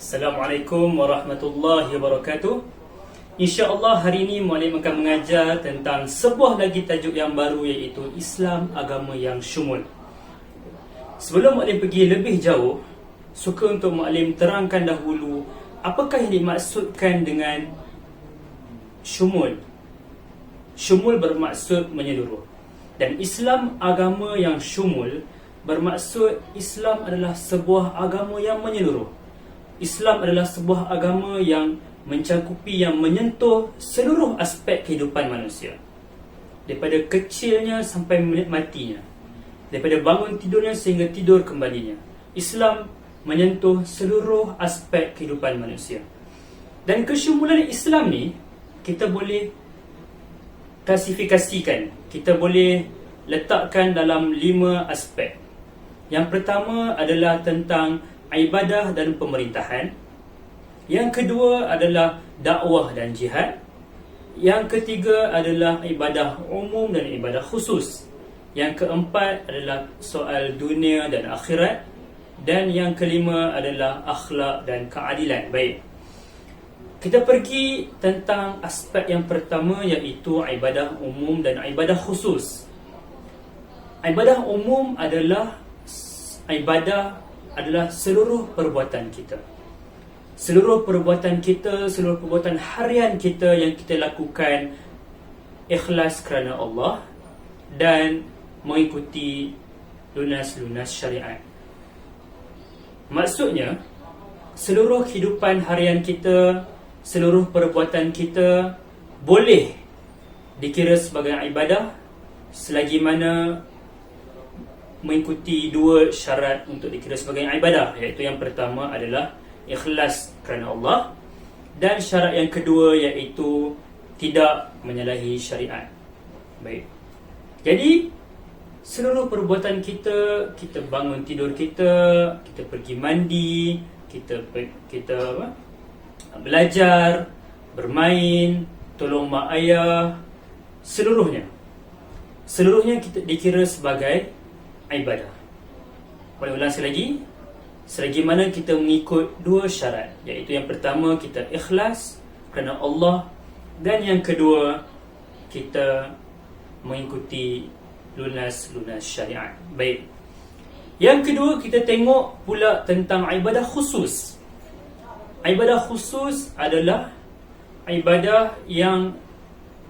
Assalamualaikum warahmatullahi wabarakatuh. InsyaAllah hari ini Muallim akan mengajar tentang sebuah lagi tajuk yang baru, iaitu Islam agama yang syumul. Sebelum Muallim pergi lebih jauh, suka untuk Muallim terangkan dahulu apakah yang dimaksudkan dengan syumul. Syumul bermaksud menyeluruh, dan Islam agama yang syumul bermaksud Islam adalah sebuah agama yang menyeluruh. Islam adalah sebuah agama yang mencakupi, yang menyentuh seluruh aspek kehidupan manusia, daripada kecilnya sampai menit matinya, daripada bangun tidurnya sehingga tidur kembalinya. Islam menyentuh seluruh aspek kehidupan manusia. Dan kesyumulan Islam ni kita boleh klasifikasikan, kita boleh letakkan dalam 5 aspek. Yang pertama adalah tentang ibadah dan pemerintahan. Yang kedua adalah dakwah dan jihad. Yang ketiga adalah ibadah umum dan ibadah khusus. Yang keempat adalah soal dunia dan akhirat. Dan yang kelima adalah akhlak dan keadilan. Baik, kita pergi tentang aspek yang pertama, iaitu ibadah umum dan ibadah khusus. Ibadah umum adalah seluruh perbuatan kita. Seluruh perbuatan kita, seluruh perbuatan harian kita yang kita lakukan ikhlas kerana Allah dan mengikuti lunas-lunas syariat. Maksudnya, seluruh kehidupan harian kita, seluruh perbuatan kita boleh dikira sebagai ibadah selagi mana mengikuti 2 syarat untuk dikira sebagai ibadah, iaitu yang pertama adalah ikhlas kerana Allah, dan syarat yang kedua iaitu tidak menyalahi syariat. Baik, jadi seluruh perbuatan kita, kita bangun tidur kita pergi mandi, kita belajar, bermain, tolong mak ayah, seluruhnya kita dikira sebagai ibadah. Boleh ulang sekali lagi. Selagi mana kita mengikut 2 syarat, iaitu yang pertama kita ikhlas kerana Allah, dan yang kedua kita mengikuti lunas-lunas syariat. Baik, yang kedua kita tengok pula tentang ibadah khusus. Ibadah khusus adalah ibadah yang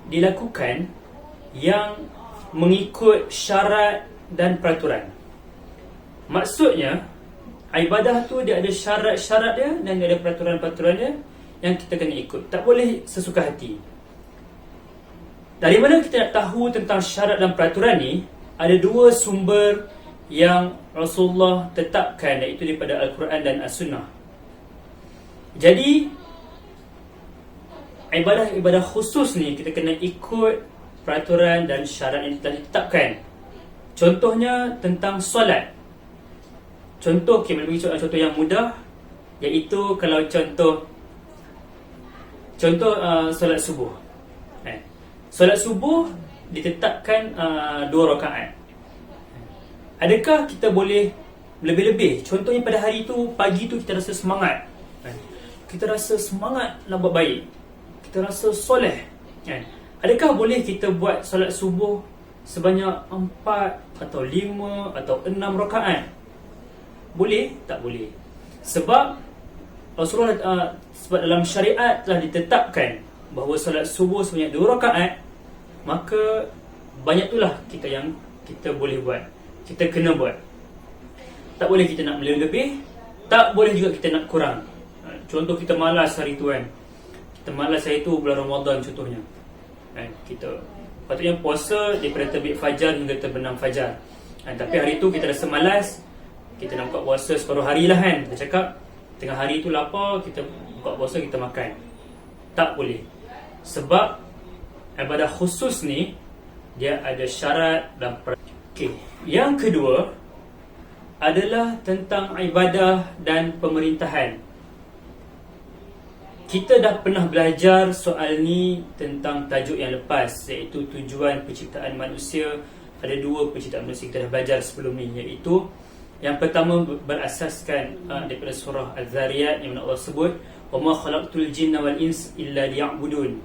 dilakukan yang mengikut syarat dan peraturan. Maksudnya, ibadah tu dia ada syarat-syarat dia dan dia ada peraturan-peraturan dia yang kita kena ikut. Tak boleh sesuka hati. Dari mana kita nak tahu tentang syarat dan peraturan ni? Ada 2 sumber yang Rasulullah tetapkan, iaitu daripada Al-Quran dan As-Sunnah. Jadi, ibadah-ibadah khusus ni kita kena ikut peraturan dan syarat yang telah ditetapkan. Contohnya tentang solat. Contoh, kita boleh bagi contoh yang mudah, iaitu kalau contoh solat subuh. Solat subuh ditetapkan 2 rakaat. Adakah kita boleh lebih-lebih? Contohnya pada hari tu, pagi tu kita rasa semangat, kita rasa semangat nak buat baik, kita rasa soleh, adakah boleh kita buat solat subuh sebanyak 4 atau 5 atau 6 rakaat? Boleh? Tak boleh. Sebab Rasulullah sebab dalam syariat telah ditetapkan bahawa solat subuh sebanyak 2 rakaat, maka banyak itulah yang kita boleh buat, kita kena buat. Tak boleh kita nak lebih, tak boleh juga kita nak kurang. Contoh, kita malas hari tu kita malas hari tu bulan Ramadan contohnya, kita patutnya puasa daripada terbit fajar hingga terbenam fajar, tapi hari tu kita rasa malas, kita nak buka puasa separuh hari lah kita cakap tengah hari tu lapar, kita buka puasa, kita makan. Tak boleh. Sebab ibadah khusus ni dia ada syarat dan Okey, yang kedua adalah tentang ibadah dan pemerintahan. Kita dah pernah belajar soal ni tentang tajuk yang lepas, iaitu tujuan penciptaan manusia. Ada 2 penciptaan manusia kita dah belajar sebelum ni, iaitu Yang pertama berasaskan daripada surah Az-Zariyat yang Allah sebut, wa ma khalaqtul jinna wal ins illa liya'budun.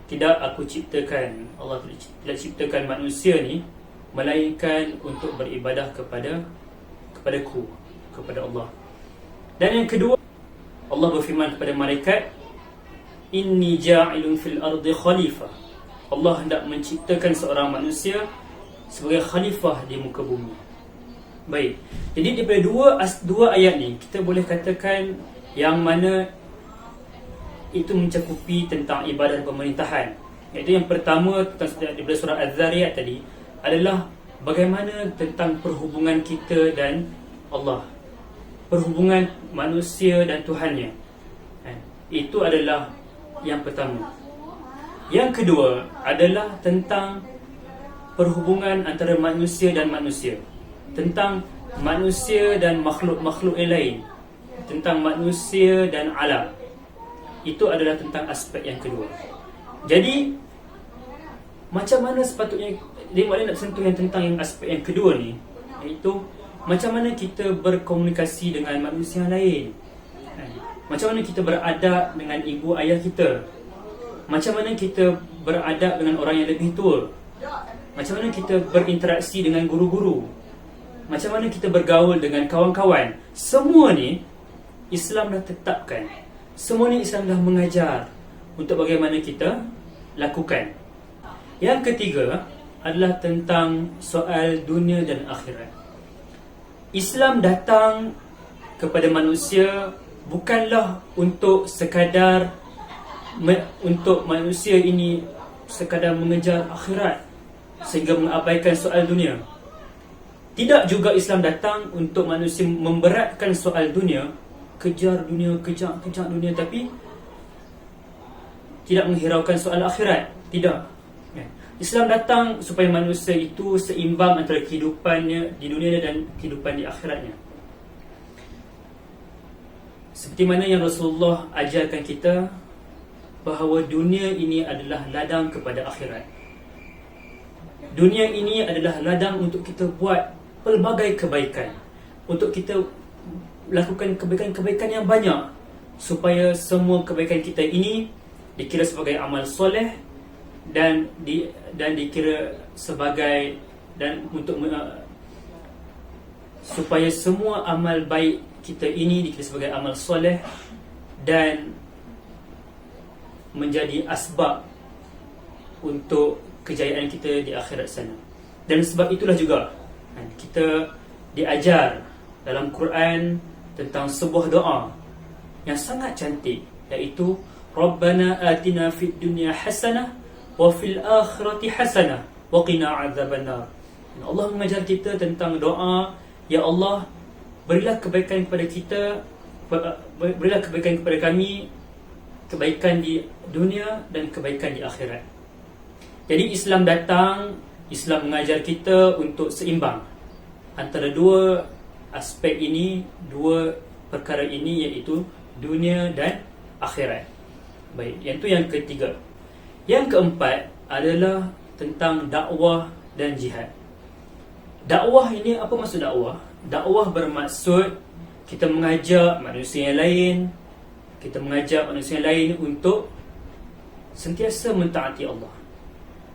Tidak aku ciptakan, Allah tidak ciptakan manusia ni melainkan untuk beribadah kepadaku, kepada Allah. Dan yang kedua, Allah berfirman kepada malaikat, inni ja'ilun fil ardi khalifah. Allah hendak menciptakan seorang manusia sebagai khalifah di muka bumi. Baik. Jadi daripada dua ayat ni kita boleh katakan yang mana itu mencakupi tentang ibadah dan pemerintahan. Iaitu yang pertama daripada surah Az-Zariyat tadi adalah bagaimana tentang perhubungan kita dan Allah, perhubungan manusia dan Tuhannya. Itu adalah yang pertama. Yang kedua adalah tentang perhubungan antara manusia dan manusia, tentang manusia dan makhluk-makhluk yang lain, tentang manusia dan alam. Itu adalah tentang aspek yang kedua. Jadi macam mana sepatutnya dia nak sentuh yang tentang yang aspek yang kedua ni, iaitu macam mana kita berkomunikasi dengan manusia yang lain, macam mana kita beradab dengan ibu ayah kita, macam mana kita beradab dengan orang yang lebih tua, macam mana kita berinteraksi dengan guru-guru, macam mana kita bergaul dengan kawan-kawan. Semua ni Islam dah tetapkan. Semua ni Islam dah mengajar untuk bagaimana kita lakukan. Yang ketiga adalah tentang soal dunia dan akhirat. Islam datang kepada manusia bukanlah untuk sekadar untuk manusia ini sekadar mengejar akhirat sehingga mengabaikan soal dunia. Tidak juga Islam datang untuk manusia memberatkan soal dunia, kejar dunia, kejar dunia, tapi tidak menghiraukan soal akhirat. Tidak. Islam datang supaya manusia itu seimbang antara kehidupannya di dunia dan kehidupan di akhiratnya. Seperti mana yang Rasulullah ajarkan kita bahawa dunia ini adalah ladang kepada akhirat. Dunia ini adalah ladang untuk kita buat pelbagai kebaikan, untuk kita lakukan kebaikan-kebaikan yang banyak, supaya semua kebaikan kita ini dikira sebagai amal soleh dan dikira sebagai, dan untuk supaya semua amal baik kita ini dikira sebagai amal soleh dan menjadi asbab untuk kejayaan kita di akhirat sana. Dan sebab itulah juga kita diajar dalam Quran tentang sebuah doa yang sangat cantik, iaitu Rabbana atina fid dunya hasanah wa fil akhirati hasanah wa qina azabannar. Allah mengajar kita tentang doa, ya Allah, berilah kebaikan kepada kita, berilah kebaikan kepada kami, kebaikan di dunia dan kebaikan di akhirat. Jadi Islam datang, Islam mengajar kita untuk seimbang antara dua aspek ini, dua perkara ini, iaitu dunia dan akhirat. Baik, yang itu yang ketiga. Yang keempat adalah tentang dakwah dan jihad. Dakwah ini, apa maksud dakwah? Dakwah bermaksud kita mengajak manusia yang lain, kita mengajak manusia yang lain untuk sentiasa mentaati Allah,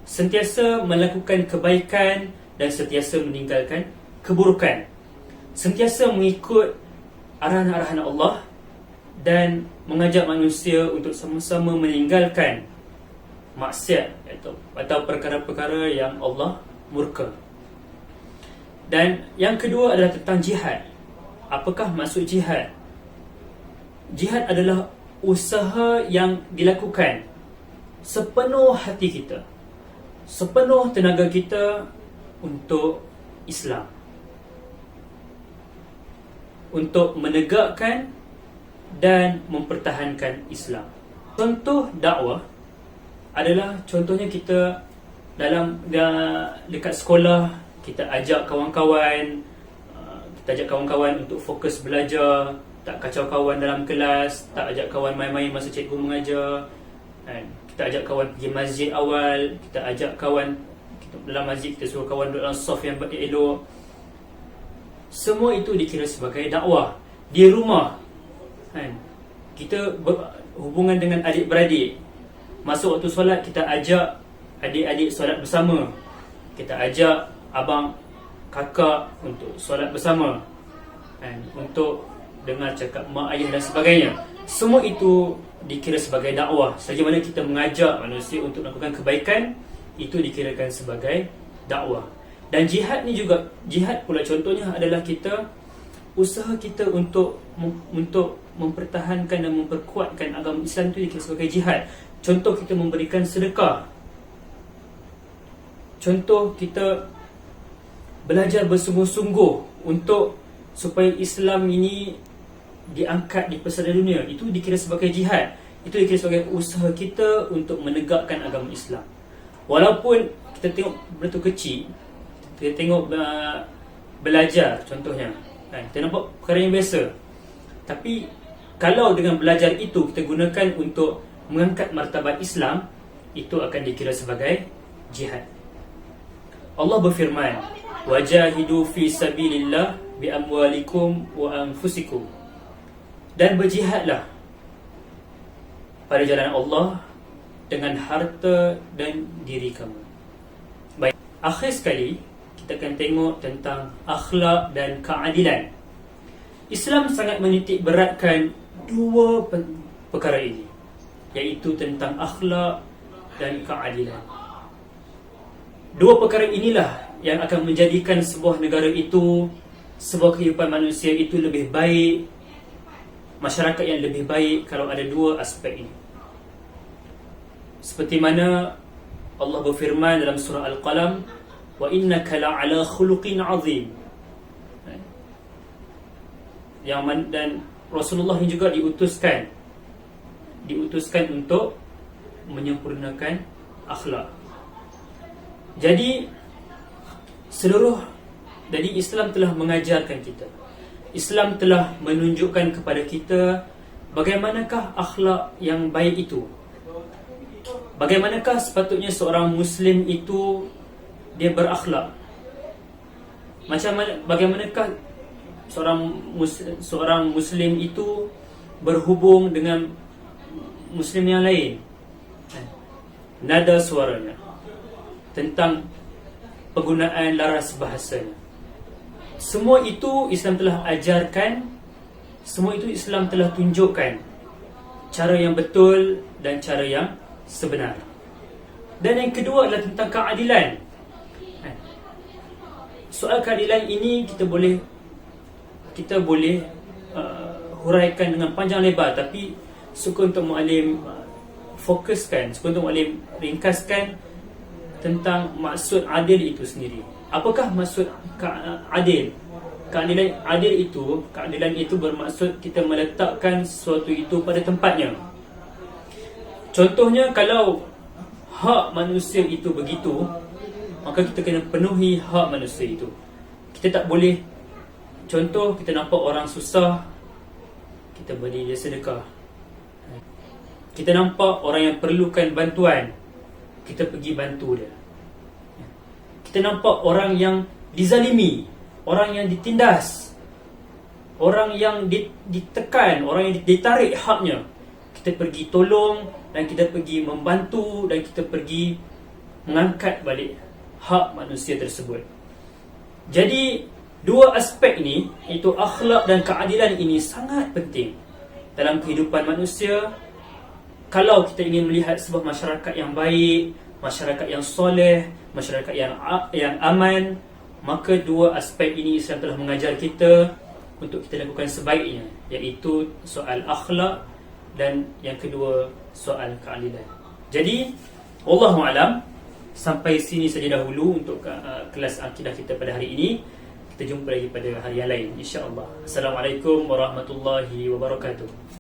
sentiasa melakukan kebaikan dan sentiasa meninggalkan keburukan, sentiasa mengikut arahan-arahan Allah dan mengajak manusia untuk sama-sama meninggalkan maksiat atau perkara-perkara yang Allah murka. Dan yang kedua adalah tentang jihad. Apakah maksud jihad? Jihad adalah usaha yang dilakukan sepenuh hati kita, sepenuh tenaga kita untuk Islam, untuk menegakkan dan mempertahankan Islam. Contoh dakwah adalah contohnya kita dekat sekolah, kita ajak kawan-kawan, untuk fokus belajar, tak kacau kawan dalam kelas, tak ajak kawan main-main masa cikgu mengajar. Kita ajak kawan pergi masjid awal, kita ajak kawan dalam masjid, kita suruh kawan duduk dalam soft yang elok. semua itu dikira sebagai dakwah. Di rumah, kan, kita hubungan dengan adik-beradik. Masuk waktu solat, kita ajak adik-adik solat bersama. Kita ajak abang, kakak untuk solat bersama, kan, untuk dengar cakap mak ayah dan sebagainya. Semua itu dikira sebagai dakwah. Selagi mana kita mengajak manusia untuk melakukan kebaikan, itu dikirakan sebagai dakwah. Dan jihad ni juga, jihad pula contohnya adalah kita, usaha kita untuk mempertahankan dan memperkuatkan agama Islam itu dikira sebagai jihad. Contoh, kita memberikan sedekah. Contoh, kita belajar bersungguh-sungguh untuk supaya Islam ini diangkat di pesada dunia. Itu dikira sebagai jihad. Itu dikira sebagai usaha kita untuk menegakkan agama Islam. Walaupun kita tengok benda tu kecil, kita tengok belajar contohnya, kan, kita nampak perkara yang biasa. Tapi kalau dengan belajar itu kita gunakan untuk mengangkat martabat Islam, itu akan dikira sebagai jihad. Allah berfirman, wajahidu fi sabilillah bi amwalikum wa anfusikum. Dan berjihadlah pada jalan Allah dengan harta dan diri kamu. Baik, akhir sekali kita akan tengok tentang akhlak dan keadilan. Islam sangat menitik beratkan dua perkara ini, iaitu tentang akhlak dan keadilan. Dua perkara inilah yang akan menjadikan sebuah negara itu, sebuah kehidupan manusia itu lebih baik, masyarakat yang lebih baik kalau ada dua aspek ini. Seperti mana Allah berfirman dalam surah Al-Qalam, wa innaka la'ala khuluqin azim. Dan Rasulullah ini juga diutuskan untuk menyempurnakan akhlak. Jadi Islam telah mengajarkan kita, Islam telah menunjukkan kepada kita bagaimanakah akhlak yang baik itu. Bagaimanakah sepatutnya seorang Muslim itu dia berakhlak. Bagaimanakah seorang Muslim itu berhubung dengan Muslim yang lain. Nada suaranya, tentang penggunaan laras bahasanya. Semua itu Islam telah ajarkan. Semua itu Islam telah tunjukkan cara yang betul dan cara yang sebenar. Dan yang kedua adalah tentang keadilan. Soal keadilan ini kita boleh huraikan dengan panjang lebar, tapi suka untuk muallim fokuskan, suka untuk muallim ringkaskan tentang maksud adil itu sendiri. Apakah maksud adil? Keadilan itu bermaksud kita meletakkan sesuatu itu pada tempatnya. Contohnya, kalau hak manusia itu begitu, maka kita kena penuhi hak manusia itu. Kita tak boleh, contoh, kita nampak orang susah, kita beri dia sedekah. Kita nampak orang yang perlukan bantuan, kita pergi bantu dia. Kita nampak orang yang dizalimi, orang yang ditindas, orang yang ditekan, orang yang ditarik haknya, kita pergi tolong, dan kita pergi membantu, dan kita pergi mengangkat balik hak manusia tersebut. Jadi dua aspek ini, iaitu akhlak dan keadilan, ini sangat penting dalam kehidupan manusia. Kalau kita ingin melihat sebuah masyarakat yang baik, masyarakat yang soleh, masyarakat yang aman, maka dua aspek ini Islam telah mengajar kita untuk kita lakukan sebaiknya, iaitu soal akhlak dan yang kedua soal keadilan. Jadi wallahu alam, sampai sini saja dahulu untuk kelas akidah kita pada hari ini. Kita jumpa lagi pada hari yang lain, insya-Allah. Assalamualaikum warahmatullahi wabarakatuh.